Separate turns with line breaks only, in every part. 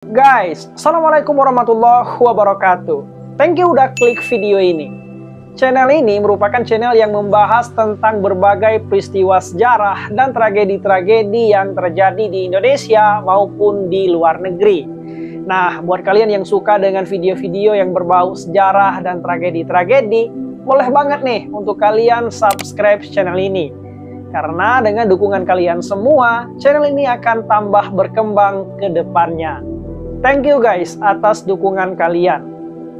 Guys, Assalamualaikum warahmatullahi wabarakatuh. Thank you udah klik video ini. Channel ini merupakan channel yang membahas tentang berbagai peristiwa sejarah dan tragedi-tragedi yang terjadi di Indonesia maupun di luar negeri. Nah, buat kalian yang suka dengan video-video yang berbau sejarah dan tragedi-tragedi, boleh banget nih untuk kalian subscribe channel ini. Karena dengan dukungan kalian semua, channel ini akan tambah berkembang ke depannya. Thank you guys atas dukungan kalian.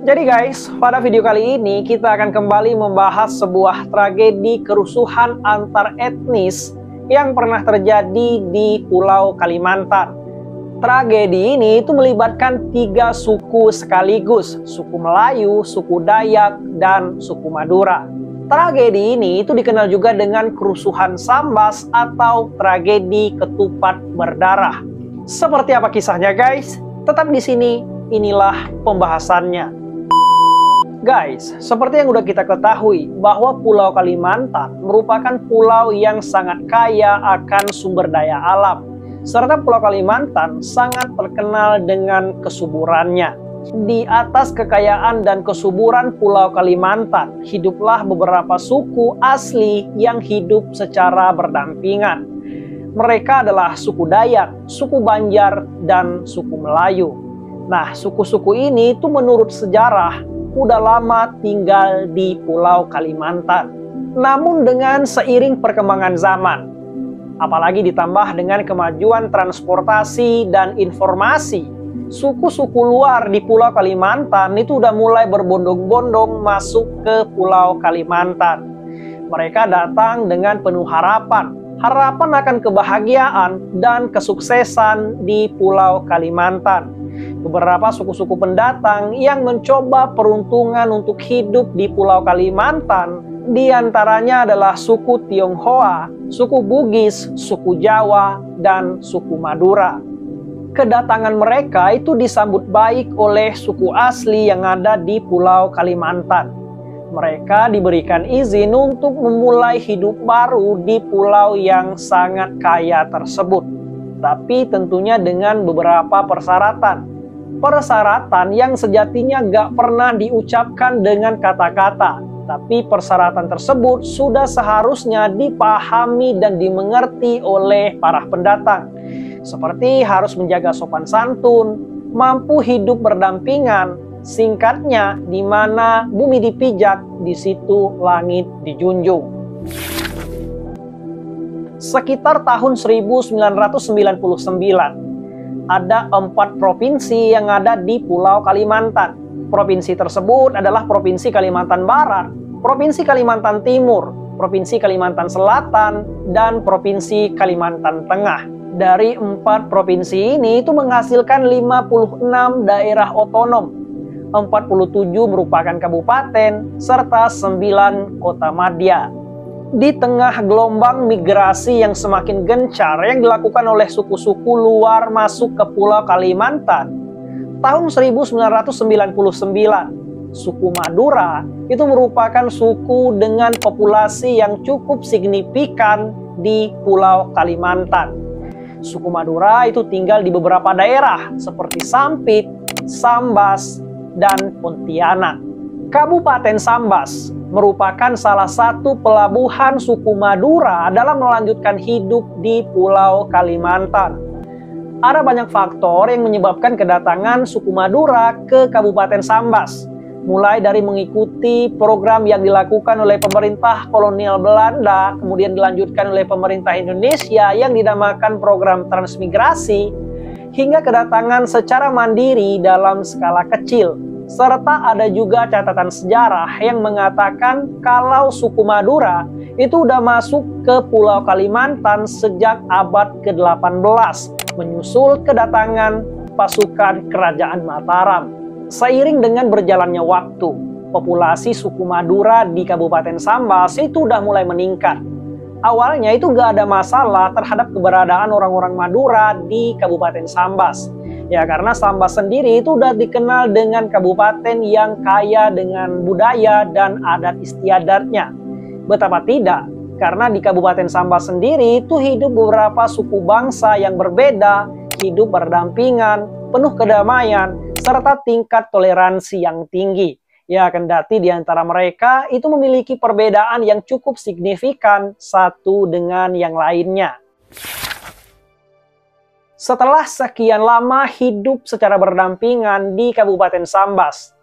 Jadi guys, pada video kali ini kita akan kembali membahas sebuah tragedi kerusuhan antar etnis yang pernah terjadi di Pulau Kalimantan. Tragedi ini itu melibatkan 3 suku sekaligus, suku Melayu, suku Dayak, dan suku Madura. Tragedi ini itu dikenal juga dengan kerusuhan Sambas atau tragedi ketupat berdarah. Seperti apa kisahnya guys? Tetap di sini, inilah pembahasannya. Guys, seperti yang udah kita ketahui bahwa Pulau Kalimantan merupakan pulau yang sangat kaya akan sumber daya alam. Serta Pulau Kalimantan sangat terkenal dengan kesuburannya. Di atas kekayaan dan kesuburan Pulau Kalimantan, hiduplah beberapa suku asli yang hidup secara berdampingan. Mereka adalah suku Dayak, suku Banjar, dan suku Melayu. Nah, suku-suku ini itu menurut sejarah udah lama tinggal di Pulau Kalimantan. Namun dengan seiring perkembangan zaman, apalagi ditambah dengan kemajuan transportasi dan informasi, suku-suku luar di Pulau Kalimantan itu udah mulai berbondong-bondong masuk ke Pulau Kalimantan. Mereka datang dengan penuh harapan akan kebahagiaan dan kesuksesan di Pulau Kalimantan. Beberapa suku-suku pendatang yang mencoba peruntungan untuk hidup di Pulau Kalimantan, diantaranya adalah suku Tionghoa, suku Bugis, suku Jawa, dan suku Madura. Kedatangan mereka itu disambut baik oleh suku asli yang ada di Pulau Kalimantan. Mereka diberikan izin untuk memulai hidup baru di pulau yang sangat kaya tersebut. Tapi tentunya dengan beberapa persyaratan. Persyaratan yang sejatinya gak pernah diucapkan dengan kata-kata. Tapi persyaratan tersebut sudah seharusnya dipahami dan dimengerti oleh para pendatang. Seperti harus menjaga sopan santun, mampu hidup berdampingan. Singkatnya, di mana bumi dipijak, di situ langit dijunjung. Sekitar tahun 1999, ada 4 provinsi yang ada di Pulau Kalimantan. Provinsi tersebut adalah Provinsi Kalimantan Barat, Provinsi Kalimantan Timur, Provinsi Kalimantan Selatan, dan Provinsi Kalimantan Tengah. Dari 4 provinsi ini itu menghasilkan 56 daerah otonom. 47 merupakan kabupaten, serta 9 kota madya. Di tengah gelombang migrasi yang semakin gencar yang dilakukan oleh suku-suku luar masuk ke Pulau Kalimantan, tahun 1999, suku Madura itu merupakan suku dengan populasi yang cukup signifikan di Pulau Kalimantan. Suku Madura itu tinggal di beberapa daerah seperti Sampit, Sambas, dan Pontianak. Kabupaten Sambas merupakan salah satu pelabuhan suku Madura dalam melanjutkan hidup di Pulau Kalimantan. Ada banyak faktor yang menyebabkan kedatangan suku Madura ke Kabupaten Sambas, mulai dari mengikuti program yang dilakukan oleh pemerintah kolonial Belanda, kemudian dilanjutkan oleh pemerintah Indonesia yang dinamakan program transmigrasi, hingga kedatangan secara mandiri dalam skala kecil. Serta ada juga catatan sejarah yang mengatakan kalau suku Madura itu udah masuk ke Pulau Kalimantan sejak abad ke-18, menyusul kedatangan pasukan Kerajaan Mataram. Seiring dengan berjalannya waktu, populasi suku Madura di Kabupaten Sambas itu udah mulai meningkat. Awalnya itu gak ada masalah terhadap keberadaan orang-orang Madura di Kabupaten Sambas. Ya karena Sambas sendiri itu udah dikenal dengan kabupaten yang kaya dengan budaya dan adat istiadatnya. Betapa tidak, karena di Kabupaten Sambas sendiri itu hidup beberapa suku bangsa yang berbeda hidup berdampingan, penuh kedamaian, serta tingkat toleransi yang tinggi. Ya, kendati di antara mereka itu memiliki perbedaan yang cukup signifikan satu dengan yang lainnya. Setelah sekian lama hidup secara berdampingan di Kabupaten Sambas,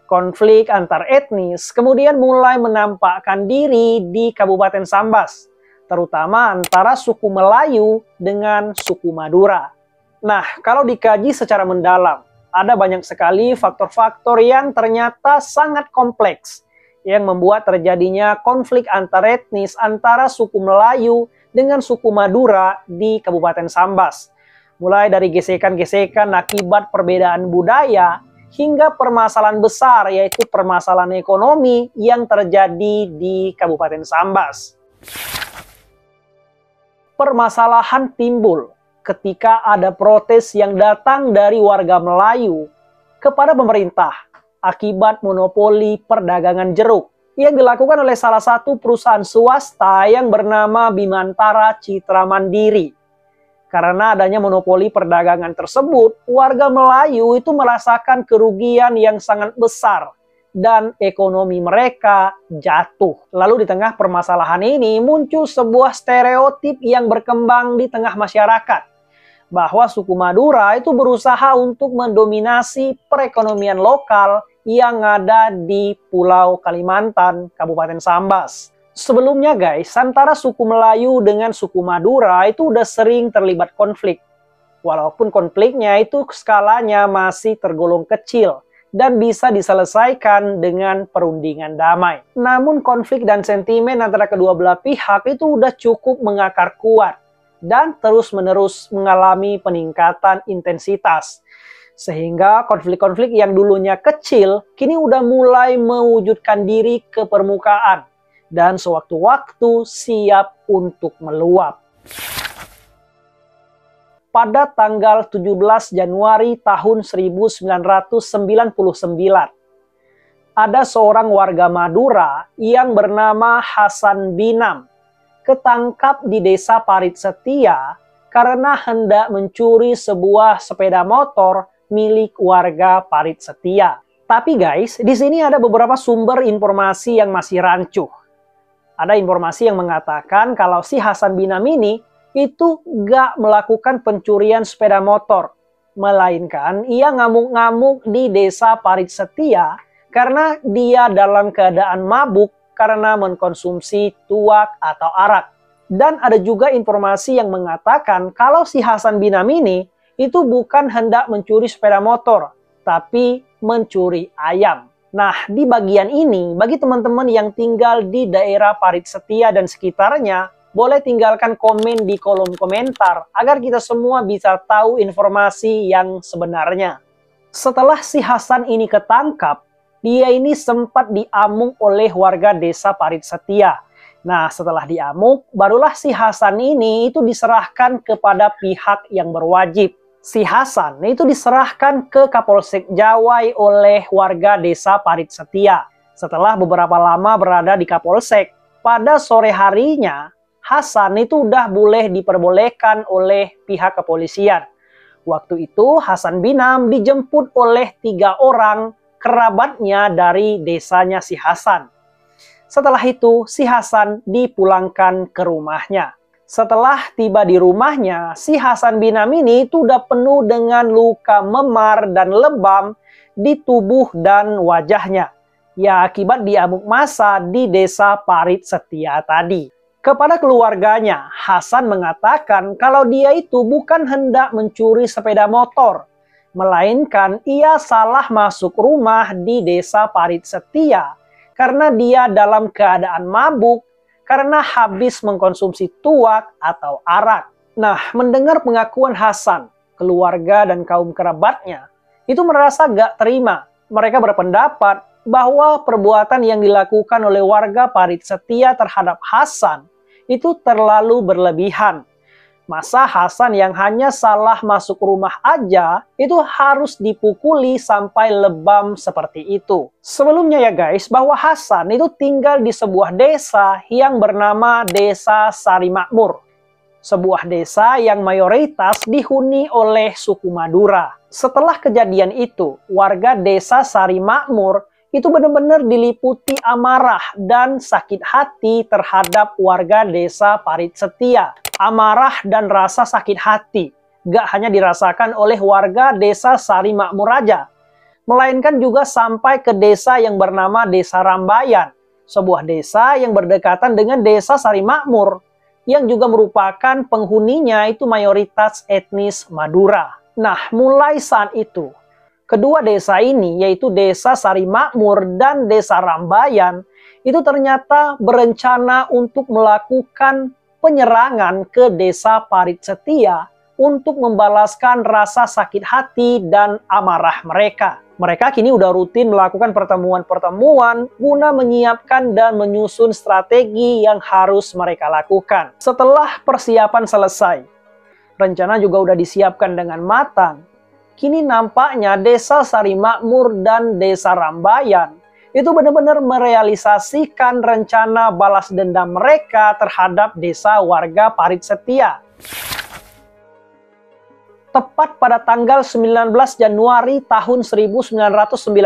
konflik antar etnis kemudian mulai menampakkan diri di Kabupaten Sambas, terutama antara suku Melayu dengan suku Madura. Nah, kalau dikaji secara mendalam, ada banyak sekali faktor-faktor yang ternyata sangat kompleks yang membuat terjadinya konflik antar etnis antara suku Melayu dengan suku Madura di Kabupaten Sambas. Mulai dari gesekan-gesekan akibat perbedaan budaya hingga permasalahan besar, yaitu permasalahan ekonomi yang terjadi di Kabupaten Sambas. Permasalahan timbul ketika ada protes yang datang dari warga Melayu kepada pemerintah akibat monopoli perdagangan jeruk yang dilakukan oleh salah satu perusahaan swasta yang bernama Bimantara Citra Mandiri. Karena adanya monopoli perdagangan tersebut, warga Melayu itu merasakan kerugian yang sangat besar dan ekonomi mereka jatuh. Lalu di tengah permasalahan ini muncul sebuah stereotip yang berkembang di tengah masyarakat, bahwa suku Madura itu berusaha untuk mendominasi perekonomian lokal yang ada di Pulau Kalimantan, Kabupaten Sambas. Sebelumnya guys, antara suku Melayu dengan suku Madura itu udah sering terlibat konflik. Walaupun konfliknya itu skalanya masih tergolong kecil dan bisa diselesaikan dengan perundingan damai. Namun konflik dan sentimen antara kedua belah pihak itu udah cukup mengakar kuat dan terus-menerus mengalami peningkatan intensitas. Sehingga konflik-konflik yang dulunya kecil, kini udah mulai mewujudkan diri ke permukaan dan sewaktu-waktu siap untuk meluap. Pada tanggal 17 Januari tahun 1999, ada seorang warga Madura yang bernama Hasan Binam ketangkap di desa Parit Setia karena hendak mencuri sebuah sepeda motor milik warga Parit Setia. Tapi guys, di sini ada beberapa sumber informasi yang masih rancuh. Ada informasi yang mengatakan kalau si Hasan Binam ini itu gak melakukan pencurian sepeda motor, melainkan ia ngamuk-ngamuk di desa Parit Setia karena dia dalam keadaan mabuk karena mengkonsumsi tuak atau arak. Dan ada juga informasi yang mengatakan kalau si Hasan Binam ini itu bukan hendak mencuri sepeda motor, tapi mencuri ayam. Nah, di bagian ini, bagi teman-teman yang tinggal di daerah Parit Setia dan sekitarnya, boleh tinggalkan komen di kolom komentar agar kita semua bisa tahu informasi yang sebenarnya. Setelah si Hasan ini ketangkap, dia ini sempat diamuk oleh warga desa Parit Setia. Nah, setelah diamuk, barulah si Hasan ini itu diserahkan kepada pihak yang berwajib. Si Hasan itu diserahkan ke Kapolsek Jawai oleh warga desa Parit Setia. Setelah beberapa lama berada di Kapolsek, pada sore harinya, Hasan itu udah boleh diperbolehkan oleh pihak kepolisian. Waktu itu, Hasan Binam dijemput oleh 3 orang kerabatnya dari desanya si Hasan. Setelah itu, si Hasan dipulangkan ke rumahnya. Setelah tiba di rumahnya, si Hasan Binam ini itu udah penuh dengan luka memar dan lebam di tubuh dan wajahnya. Ya, akibat diamuk massa di desa Parit Setia tadi. Kepada keluarganya, Hasan mengatakan kalau dia itu bukan hendak mencuri sepeda motor, melainkan ia salah masuk rumah di desa Parit Setia karena dia dalam keadaan mabuk karena habis mengkonsumsi tuak atau arak. Nah, mendengar pengakuan Hasan, keluarga dan kaum kerabatnya itu merasa gak terima. Mereka berpendapat bahwa perbuatan yang dilakukan oleh warga Parit Setia terhadap Hasan itu terlalu berlebihan. Masa Hasan yang hanya salah masuk rumah aja itu harus dipukuli sampai lebam seperti itu. Sebelumnya ya guys, bahwa Hasan itu tinggal di sebuah desa yang bernama Desa Sari Makmur. sebuah desa yang mayoritas dihuni oleh suku Madura. Setelah kejadian itu, warga desa Sari Makmur itu benar-benar diliputi amarah dan sakit hati terhadap warga desa Parit Setia. Amarah dan rasa sakit hati gak hanya dirasakan oleh warga desa Sari Makmur aja, melainkan juga sampai ke desa yang bernama Desa Rambayan, sebuah desa yang berdekatan dengan desa Sari Makmur, yang juga merupakan penghuninya itu mayoritas etnis Madura. Nah, mulai saat itu, kedua desa ini, yaitu Desa Sari Makmur dan Desa Rambayan, itu ternyata berencana untuk melakukan penyerangan ke Desa Parit Setia untuk membalaskan rasa sakit hati dan amarah mereka. Mereka kini udah rutin melakukan pertemuan-pertemuan guna menyiapkan dan menyusun strategi yang harus mereka lakukan. Setelah persiapan selesai, rencana juga udah disiapkan dengan matang. Kini nampaknya Desa Sari Makmur dan Desa Rambayan itu benar-benar merealisasikan rencana balas dendam mereka terhadap desa warga Parit Setia. Tepat pada tanggal 19 Januari tahun 1999,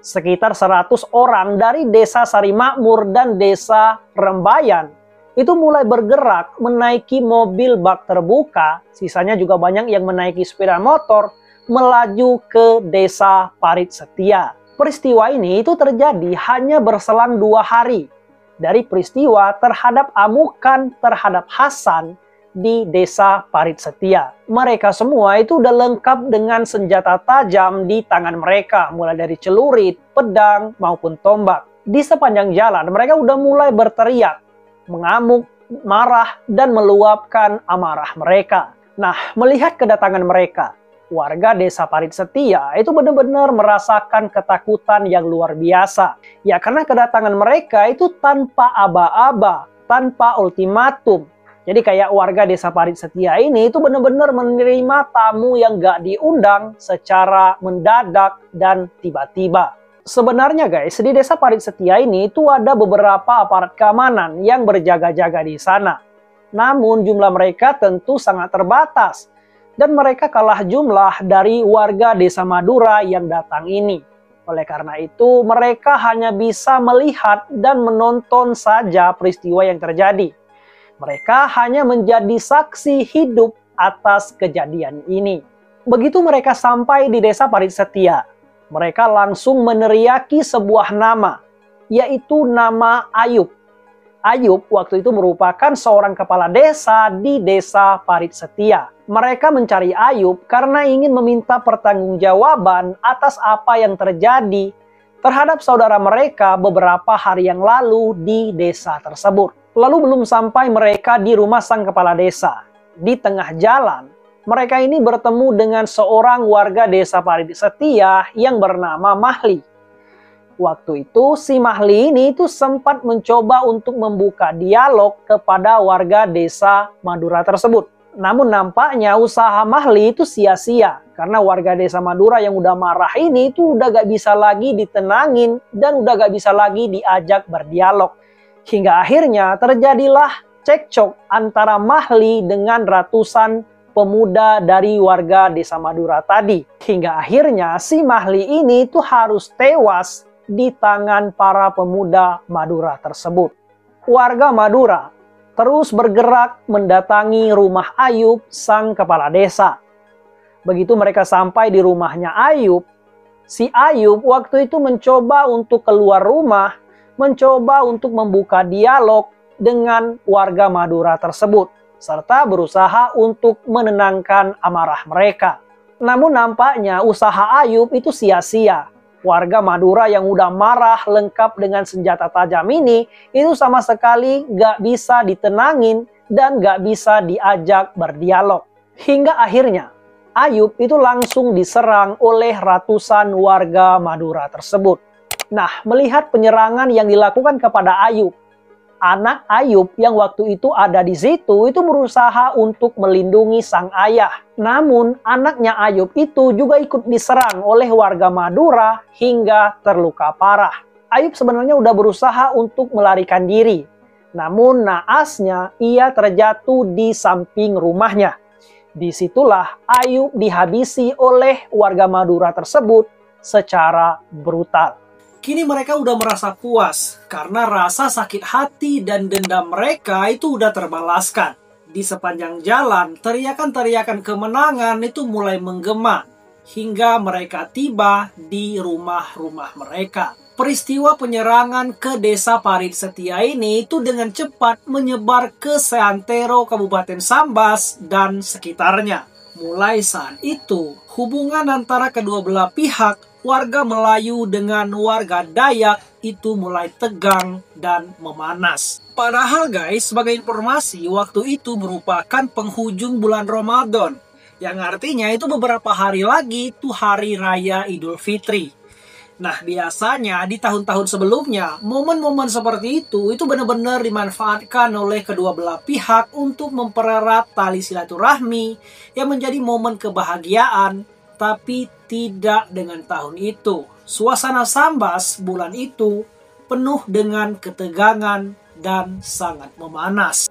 sekitar 100 orang dari Desa Sari Makmur dan Desa Rambayan itu mulai bergerak menaiki mobil bak terbuka, sisanya juga banyak yang menaiki sepeda motor, melaju ke Desa Parit Setia. Peristiwa ini itu terjadi hanya berselang 2 hari dari peristiwa terhadap amukan terhadap Hasan di Desa Parit Setia. Mereka semua itu udah lengkap dengan senjata tajam di tangan mereka, mulai dari celurit, pedang, maupun tombak. Di sepanjang jalan, mereka udah mulai berteriak, mengamuk, marah, dan meluapkan amarah mereka. Nah, melihat kedatangan mereka, warga Desa Parit Setia itu benar-benar merasakan ketakutan yang luar biasa. Ya, karena kedatangan mereka itu tanpa aba-aba, tanpa ultimatum. Jadi kayak warga Desa Parit Setia ini itu benar-benar menerima tamu yang gak diundang secara mendadak dan tiba-tiba. Sebenarnya guys, di Desa Parit Setia ini itu ada beberapa aparat keamanan yang berjaga-jaga di sana. Namun jumlah mereka tentu sangat terbatas. Dan mereka kalah jumlah dari warga Desa Madura yang datang ini. Oleh karena itu, mereka hanya bisa melihat dan menonton saja peristiwa yang terjadi. Mereka hanya menjadi saksi hidup atas kejadian ini. Begitu mereka sampai di Desa Parit Setia, mereka langsung meneriaki sebuah nama, yaitu nama Ayub. Ayub waktu itu merupakan seorang kepala desa di Desa Parit Setia. Mereka mencari Ayub karena ingin meminta pertanggungjawaban atas apa yang terjadi terhadap saudara mereka beberapa hari yang lalu di desa tersebut. Lalu belum sampai mereka di rumah sang kepala desa. Di tengah jalan, mereka ini bertemu dengan seorang warga Desa Parit Setia yang bernama Mahli. Waktu itu si Mahli ini itu sempat mencoba untuk membuka dialog kepada warga Desa Madura tersebut. Namun nampaknya usaha Mahli itu sia-sia. Karena warga Desa Madura yang udah marah ini itu udah gak bisa lagi ditenangin dan udah gak bisa lagi diajak berdialog. Hingga akhirnya terjadilah cekcok antara Mahli dengan ratusan pemuda dari warga Desa Madura tadi. Hingga akhirnya si Mahli ini tuh harus tewas di tangan para pemuda Madura tersebut. Warga Madura terus bergerak mendatangi rumah Ayub, sang kepala desa. Begitu mereka sampai di rumahnya Ayub, si Ayub waktu itu mencoba untuk keluar rumah, mencoba untuk membuka dialog dengan warga Madura tersebut, serta berusaha untuk menenangkan amarah mereka. Namun nampaknya usaha Ayub itu sia-sia. Warga Madura yang udah marah lengkap dengan senjata tajam ini, itu sama sekali gak bisa ditenangin dan gak bisa diajak berdialog. Hingga akhirnya Ayub itu langsung diserang oleh ratusan warga Madura tersebut. Nah, melihat penyerangan yang dilakukan kepada Ayub, anak Ayub yang waktu itu ada di situ itu berusaha untuk melindungi sang ayah. Namun, anaknya Ayub itu juga ikut diserang oleh warga Madura hingga terluka parah. Ayub sebenarnya udah berusaha untuk melarikan diri. Namun naasnya ia terjatuh di samping rumahnya. Disitulah Ayub dihabisi oleh warga Madura tersebut secara brutal. Kini mereka udah merasa puas karena rasa sakit hati dan dendam mereka itu udah terbalaskan. Di sepanjang jalan, teriakan-teriakan kemenangan itu mulai menggema hingga mereka tiba di rumah-rumah mereka. Peristiwa penyerangan ke desa Parit Setia ini itu dengan cepat menyebar ke seantero Kabupaten Sambas dan sekitarnya. Mulai saat itu, hubungan antara kedua belah pihak, warga Melayu dengan warga Dayak itu mulai tegang dan memanas. Padahal guys, sebagai informasi, waktu itu merupakan penghujung bulan Ramadan, yang artinya itu beberapa hari lagi itu Hari Raya Idul Fitri. Nah, biasanya di tahun-tahun sebelumnya, momen-momen seperti itu benar-benar dimanfaatkan oleh kedua belah pihak untuk mempererat tali silaturahmi yang menjadi momen kebahagiaan, tapi tidak dengan tahun itu. Suasana Sambas bulan itu penuh dengan ketegangan dan sangat memanas.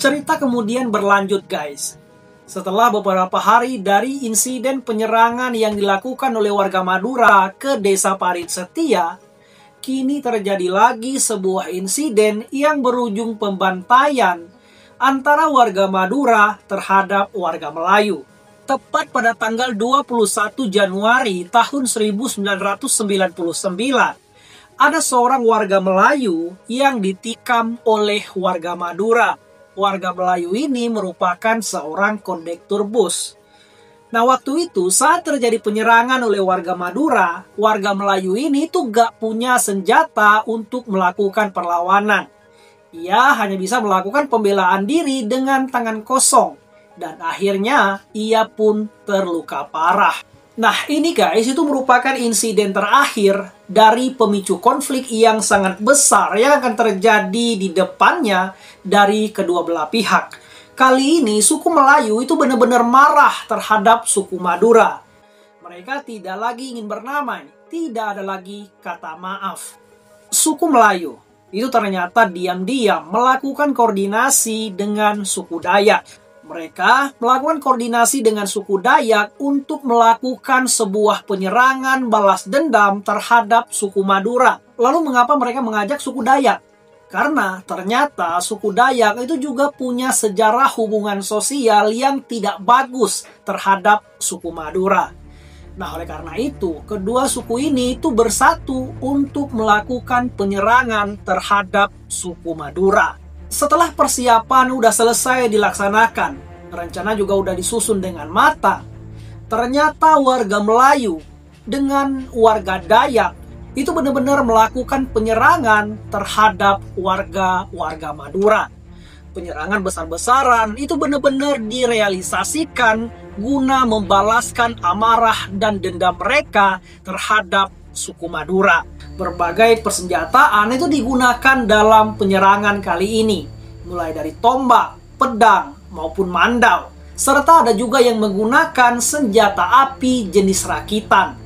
Cerita kemudian berlanjut guys. Setelah beberapa hari dari insiden penyerangan yang dilakukan oleh warga Madura ke desa Parit Setia, kini terjadi lagi sebuah insiden yang berujung pembantaian antara warga Madura terhadap warga Melayu. Tepat pada tanggal 21 Januari tahun 1999, ada seorang warga Melayu yang ditikam oleh warga Madura. Warga Melayu ini merupakan seorang kondektur bus. Nah, waktu itu saat terjadi penyerangan oleh warga Madura, warga Melayu ini tuh gak punya senjata untuk melakukan perlawanan. Ia hanya bisa melakukan pembelaan diri dengan tangan kosong. Dan akhirnya ia pun terluka parah. Nah, ini guys, itu merupakan insiden terakhir dari pemicu konflik yang sangat besar yang akan terjadi di depannya dari kedua belah pihak. Kali ini suku Melayu itu benar-benar marah terhadap suku Madura. Mereka tidak lagi ingin bernamai, tidak ada lagi kata maaf. Suku Melayu itu ternyata diam-diam melakukan koordinasi dengan suku Dayak. Mereka melakukan koordinasi dengan suku Dayak untuk melakukan sebuah penyerangan balas dendam terhadap suku Madura. Lalu mengapa mereka mengajak suku Dayak? Karena ternyata suku Dayak itu juga punya sejarah hubungan sosial yang tidak bagus terhadap suku Madura. Nah, oleh karena itu, kedua suku ini itu bersatu untuk melakukan penyerangan terhadap suku Madura. Setelah persiapan udah selesai dilaksanakan, rencana juga udah disusun dengan matang, ternyata warga Melayu dengan warga Dayak itu benar-benar melakukan penyerangan terhadap warga Madura. Penyerangan besar-besaran itu benar-benar direalisasikan guna membalaskan amarah dan dendam mereka terhadap suku Madura. Berbagai persenjataan itu digunakan dalam penyerangan kali ini, mulai dari tombak, pedang, maupun mandau. Serta ada juga yang menggunakan senjata api jenis rakitan.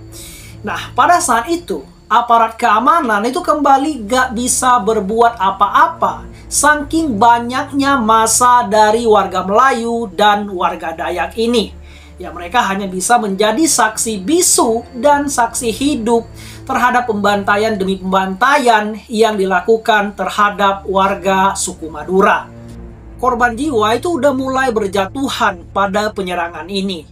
Nah, pada saat itu, aparat keamanan itu kembali gak bisa berbuat apa-apa, saking banyaknya massa dari warga Melayu dan warga Dayak ini. Ya, mereka hanya bisa menjadi saksi bisu dan saksi hidup terhadap pembantaian demi pembantaian yang dilakukan terhadap warga suku Madura. Korban jiwa itu udah mulai berjatuhan pada penyerangan ini.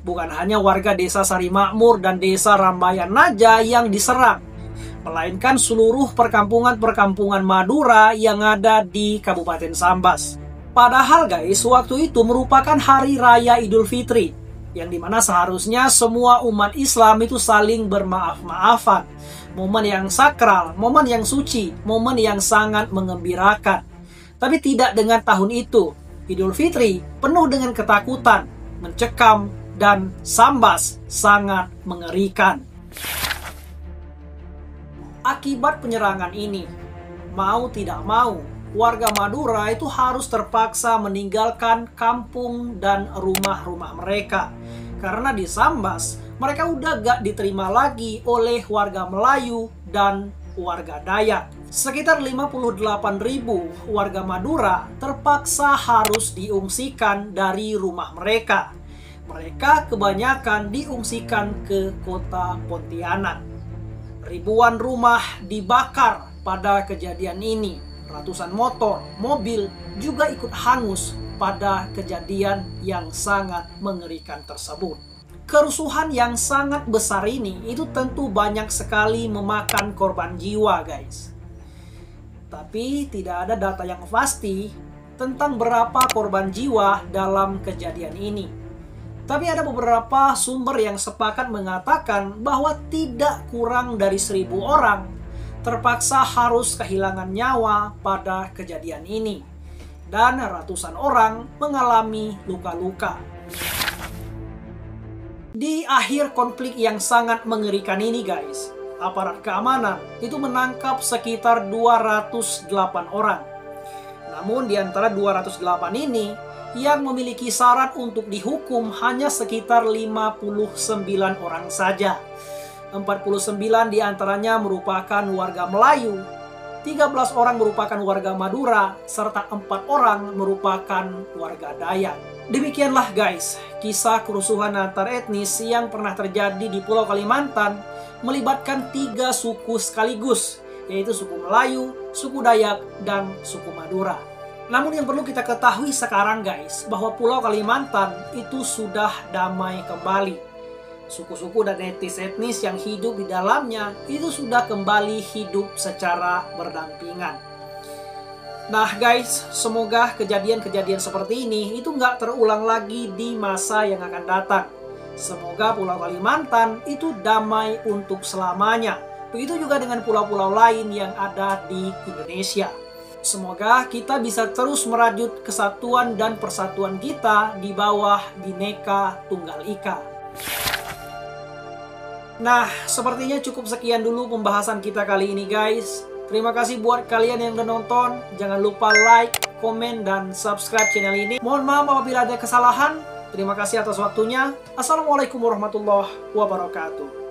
Bukan hanya warga desa Sari Makmur dan desa Rambayan Naja yang diserang, melainkan seluruh perkampungan-perkampungan Madura yang ada di Kabupaten Sambas. Padahal guys, waktu itu merupakan Hari Raya Idul Fitri, yang dimana seharusnya semua umat Islam itu saling bermaaf-maafan. Momen yang sakral, momen yang suci, momen yang sangat mengembirakan. Tapi tidak dengan tahun itu. Idul Fitri penuh dengan ketakutan, mencekam, dan Sambas sangat mengerikan. Akibat penyerangan ini, mau tidak mau, warga Madura itu harus terpaksa meninggalkan kampung dan rumah-rumah mereka. Karena di Sambas, mereka udah gak diterima lagi oleh warga Melayu dan warga Dayak. Sekitar 58.000 warga Madura terpaksa harus diungsikan dari rumah mereka. Mereka kebanyakan diungsikan ke kota Pontianak. Ribuan rumah dibakar pada kejadian ini. Ratusan motor, mobil juga ikut hangus pada kejadian yang sangat mengerikan tersebut. Kerusuhan yang sangat besar ini itu tentu banyak sekali memakan korban jiwa, guys. Tapi tidak ada data yang pasti tentang berapa korban jiwa dalam kejadian ini. Tapi ada beberapa sumber yang sepakat mengatakan bahwa tidak kurang dari 1.000 orang terpaksa harus kehilangan nyawa pada kejadian ini. Dan ratusan orang mengalami luka-luka. Di akhir konflik yang sangat mengerikan ini, guys, aparat keamanan itu menangkap sekitar 208 orang. Namun di antara 208 ini, yang memiliki syarat untuk dihukum hanya sekitar 59 orang saja. 49 diantaranya merupakan warga Melayu, 13 orang merupakan warga Madura, serta 4 orang merupakan warga Dayak. Demikianlah guys, kisah kerusuhan antar etnis yang pernah terjadi di Pulau Kalimantan melibatkan 3 suku sekaligus, yaitu suku Melayu, suku Dayak, dan suku Madura. Namun yang perlu kita ketahui sekarang guys, bahwa Pulau Kalimantan itu sudah damai kembali. Suku-suku dan etnis yang hidup di dalamnya itu sudah kembali hidup secara berdampingan. Nah guys, semoga kejadian-kejadian seperti ini itu nggak terulang lagi di masa yang akan datang. Semoga Pulau Kalimantan itu damai untuk selamanya. Begitu juga dengan pulau-pulau lain yang ada di Indonesia. Semoga kita bisa terus merajut kesatuan dan persatuan kita di bawah Bhinneka Tunggal Ika. Nah, sepertinya cukup sekian dulu pembahasan kita kali ini guys. Terima kasih buat kalian yang udah nonton. Jangan lupa like, komen, dan subscribe channel ini. Mohon maaf apabila ada kesalahan. Terima kasih atas waktunya. Assalamualaikum warahmatullahi wabarakatuh.